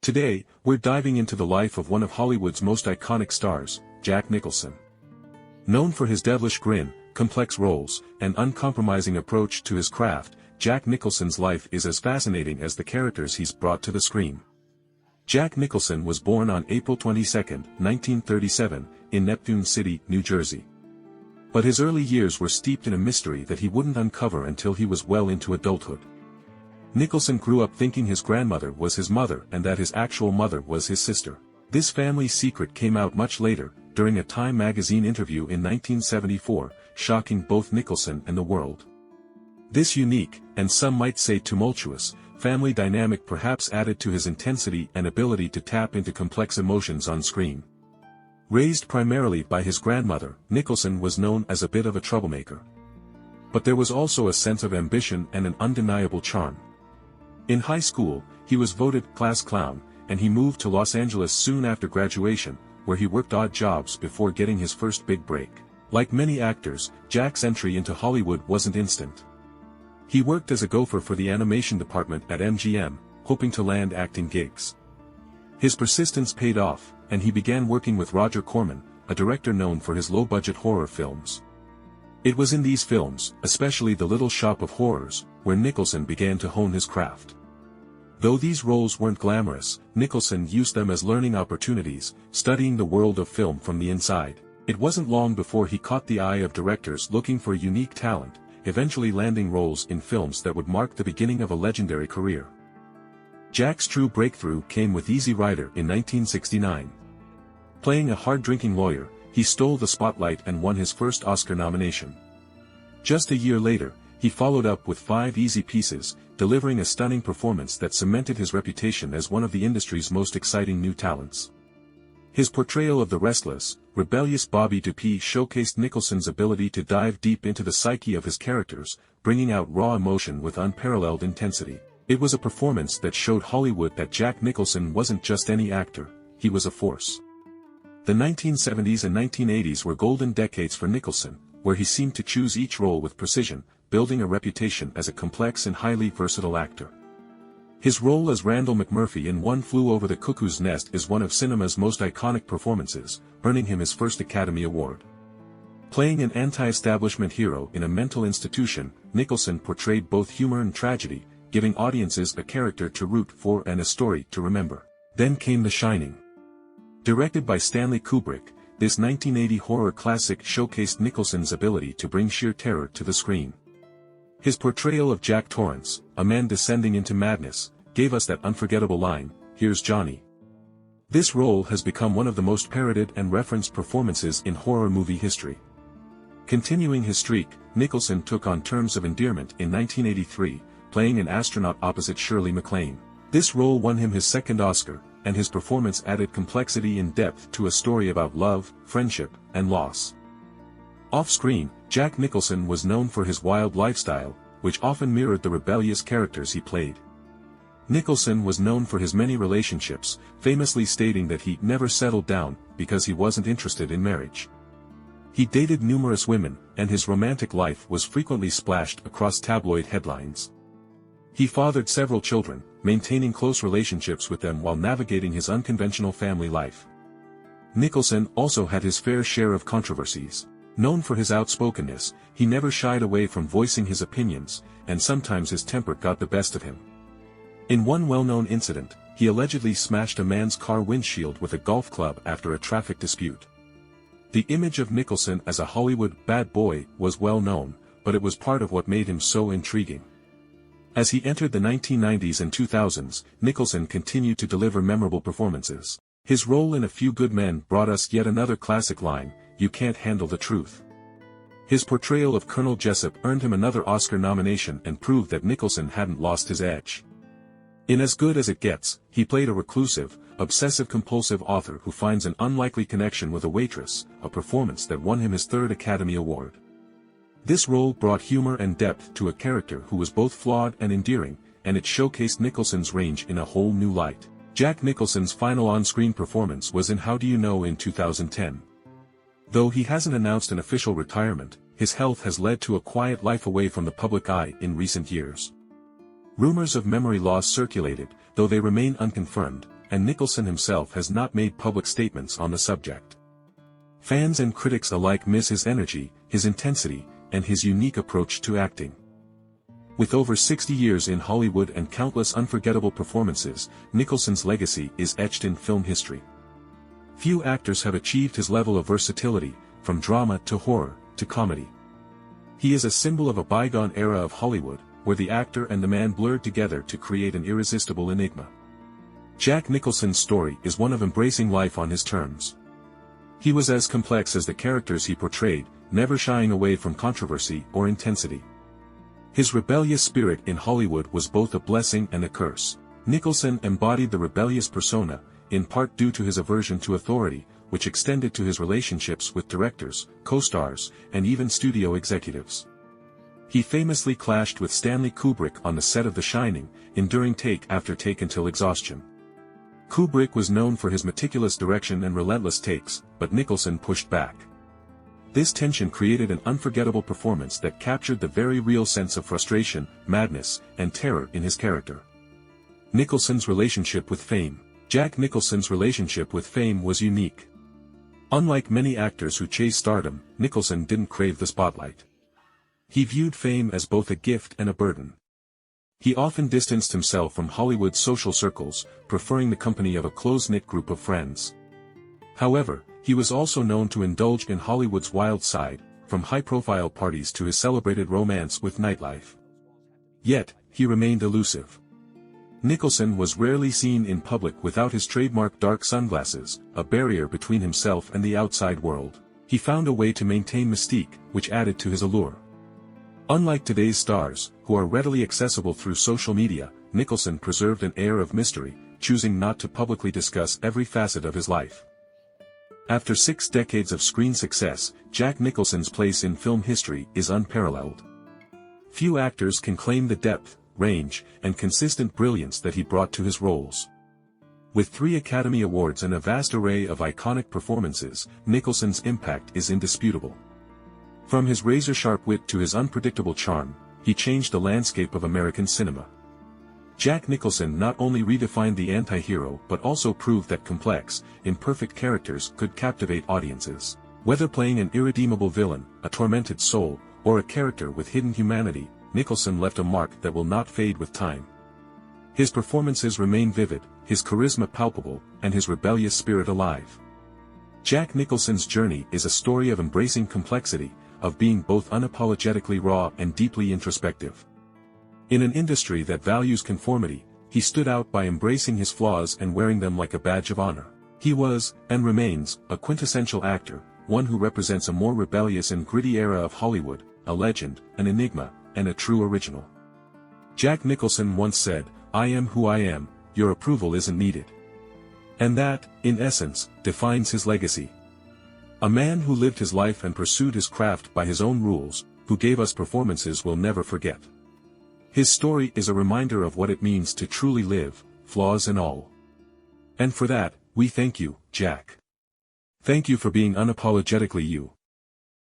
Today, we're diving into the life of one of Hollywood's most iconic stars, Jack Nicholson. Known for his devilish grin, complex roles, and uncompromising approach to his craft, Jack Nicholson's life is as fascinating as the characters he's brought to the screen. Jack Nicholson was born on April 22, 1937, in Neptune City, New Jersey. But his early years were steeped in a mystery that he wouldn't uncover until he was well into adulthood. Nicholson grew up thinking his grandmother was his mother and that his actual mother was his sister. This family secret came out much later, during a Time magazine interview in 1974, shocking both Nicholson and the world. This unique, and some might say tumultuous, family dynamic perhaps added to his intensity and ability to tap into complex emotions on screen. Raised primarily by his grandmother, Nicholson was known as a bit of a troublemaker. But there was also a sense of ambition and an undeniable charm. In high school, he was voted class clown, and he moved to Los Angeles soon after graduation, where he worked odd jobs before getting his first big break. Like many actors, Jack's entry into Hollywood wasn't instant. He worked as a gopher for the animation department at MGM, hoping to land acting gigs. His persistence paid off, and he began working with Roger Corman, a director known for his low-budget horror films. It was in these films, especially The Little Shop of Horrors, where Nicholson began to hone his craft. Though these roles weren't glamorous, Nicholson used them as learning opportunities, studying the world of film from the inside. It wasn't long before he caught the eye of directors looking for unique talent, eventually landing roles in films that would mark the beginning of a legendary career. Jack's true breakthrough came with Easy Rider in 1969. Playing a hard-drinking lawyer, he stole the spotlight and won his first Oscar nomination. Just a year later, he followed up with 5 Easy Pieces, delivering a stunning performance that cemented his reputation as one of the industry's most exciting new talents. His portrayal of the restless, rebellious Bobby Dupuy showcased Nicholson's ability to dive deep into the psyche of his characters, bringing out raw emotion with unparalleled intensity. It was a performance that showed Hollywood that Jack Nicholson wasn't just any actor, he was a force. The 1970s and 1980s were golden decades for Nicholson, where he seemed to choose each role with precision, building a reputation as a complex and highly versatile actor. His role as Randall McMurphy in One Flew Over the Cuckoo's Nest is one of cinema's most iconic performances, earning him his first Academy Award. Playing an anti-establishment hero in a mental institution, Nicholson portrayed both humor and tragedy, giving audiences a character to root for and a story to remember. Then came The Shining. Directed by Stanley Kubrick, this 1980 horror classic showcased Nicholson's ability to bring sheer terror to the screen. His portrayal of Jack Torrance, a man descending into madness, gave us that unforgettable line, "Here's Johnny." This role has become one of the most parodied and referenced performances in horror movie history. Continuing his streak, Nicholson took on Terms of Endearment in 1983, playing an astronaut opposite Shirley MacLaine. This role won him his second Oscar, and his performance added complexity and depth to a story about love, friendship, and loss. Off-screen, Jack Nicholson was known for his wild lifestyle, which often mirrored the rebellious characters he played. Nicholson was known for his many relationships, famously stating that he never settled down because he wasn't interested in marriage. He dated numerous women, and his romantic life was frequently splashed across tabloid headlines. He fathered several children, maintaining close relationships with them while navigating his unconventional family life. Nicholson also had his fair share of controversies. Known for his outspokenness, he never shied away from voicing his opinions, and sometimes his temper got the best of him. In one well-known incident, he allegedly smashed a man's car windshield with a golf club after a traffic dispute. The image of Nicholson as a Hollywood bad boy was well known, but it was part of what made him so intriguing. As he entered the 1990s and 2000s, Nicholson continued to deliver memorable performances. His role in A Few Good Men brought us yet another classic line, "You can't handle the truth." His portrayal of Colonel Jessup earned him another Oscar nomination and proved that Nicholson hadn't lost his edge. In As Good as It Gets, he played a reclusive, obsessive-compulsive author who finds an unlikely connection with a waitress, a performance that won him his third Academy Award. This role brought humor and depth to a character who was both flawed and endearing, and it showcased Nicholson's range in a whole new light. Jack Nicholson's final on-screen performance was in How Do You Know in 2010. Though he hasn't announced an official retirement, his health has led to a quiet life away from the public eye in recent years. Rumors of memory loss circulated, though they remain unconfirmed, and Nicholson himself has not made public statements on the subject. Fans and critics alike miss his energy, his intensity, and his unique approach to acting. With over 60 years in Hollywood and countless unforgettable performances, Nicholson's legacy is etched in film history. Few actors have achieved his level of versatility, from drama to horror, to comedy. He is a symbol of a bygone era of Hollywood, where the actor and the man blurred together to create an irresistible enigma. Jack Nicholson's story is one of embracing life on his terms. He was as complex as the characters he portrayed, never shying away from controversy or intensity. His rebellious spirit in Hollywood was both a blessing and a curse. Nicholson embodied the rebellious persona, in part due to his aversion to authority, which extended to his relationships with directors, co-stars, and even studio executives. He famously clashed with Stanley Kubrick on the set of The Shining, enduring take after take until exhaustion. Kubrick was known for his meticulous direction and relentless takes, but Nicholson pushed back. This tension created an unforgettable performance that captured the very real sense of frustration, madness, and terror in his character. Nicholson's relationship with fame. Jack Nicholson's relationship with fame was unique. Unlike many actors who chase stardom, Nicholson didn't crave the spotlight. He viewed fame as both a gift and a burden. He often distanced himself from Hollywood's social circles, preferring the company of a close-knit group of friends. However, he was also known to indulge in Hollywood's wild side, from high-profile parties to his celebrated romance with nightlife. Yet, he remained elusive. Nicholson was rarely seen in public without his trademark dark sunglasses, a barrier between himself and the outside world. He found a way to maintain mystique, which added to his allure. Unlike today's stars, who are readily accessible through social media, Nicholson preserved an air of mystery, choosing not to publicly discuss every facet of his life. After 6 decades of screen success, Jack Nicholson's place in film history is unparalleled. Few actors can claim the depth, range, and consistent brilliance that he brought to his roles. With 3 Academy Awards and a vast array of iconic performances, Nicholson's impact is indisputable. From his razor-sharp wit to his unpredictable charm, he changed the landscape of American cinema. Jack Nicholson not only redefined the anti-hero but also proved that complex, imperfect characters could captivate audiences. Whether playing an irredeemable villain, a tormented soul, or a character with hidden humanity, Nicholson left a mark that will not fade with time. His performances remain vivid, his charisma palpable, and his rebellious spirit alive. Jack Nicholson's journey is a story of embracing complexity, of being both unapologetically raw and deeply introspective. In an industry that values conformity, he stood out by embracing his flaws and wearing them like a badge of honor. He was, and remains, a quintessential actor, one who represents a more rebellious and gritty era of Hollywood, a legend, an enigma, and a true original. Jack Nicholson once said, "I am who I am, your approval isn't needed." And that, in essence, defines his legacy. A man who lived his life and pursued his craft by his own rules, who gave us performances we'll never forget. His story is a reminder of what it means to truly live, flaws and all. And for that, we thank you, Jack. Thank you for being unapologetically you.